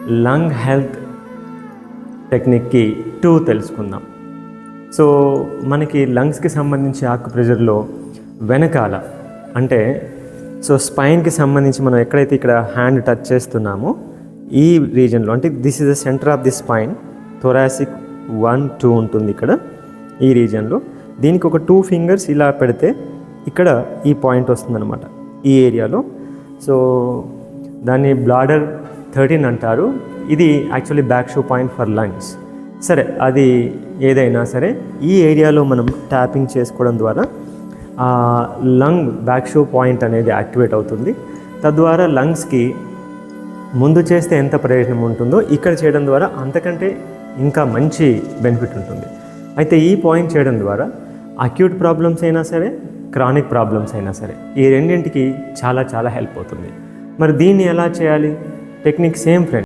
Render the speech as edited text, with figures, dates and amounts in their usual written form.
Lung health టెక్నిక్కి 2 తెలుసుకుందాం. So మనకి లంగ్స్కి సంబంధించి ఆక్యుప్రెషర్లో వెనకాల అంటే సో స్పైన్కి సంబంధించి మనం ఎక్కడైతే ఇక్కడ హ్యాండ్ టచ్ చేస్తున్నామో ఈ రీజన్లో, అంటే this is the centre of the spine, thoracic 1, 2 ఉంటుంది ఇక్కడ ఈ రీజన్లో. దీనికి ఒక 2 ఫింగర్స్ ఇలా పెడితే ఇక్కడ ఈ పాయింట్ వస్తుందన్నమాట ఈ ఏరియాలో. సో దాన్ని బ్లాడర్ 13 అంటారు. ఇది actually back show point for lungs. సరే, అది ఏదైనా సరే ఈ ఏరియాలో మనం ట్యాపింగ్ చేసుకోవడం ద్వారా లంగ్ బ్యాక్ షో పాయింట్ అనేది యాక్టివేట్ అవుతుంది. తద్వారా లంగ్స్కి ముందు చేస్తే ఎంత ప్రయోజనం ఉంటుందో ఇక్కడ చేయడం ద్వారా అంతకంటే ఇంకా మంచి బెనిఫిట్ ఉంటుంది. అయితే ఈ పాయింట్ చేయడం ద్వారా అక్యూట్ ప్రాబ్లమ్స్ అయినా సరే, క్రానిక్ ప్రాబ్లమ్స్ అయినా సరే, ఈ రెండింటికి చాలా చాలా హెల్ప్ అవుతుంది. మరి దీన్ని ఎలా చేయాలి? Technique same friend.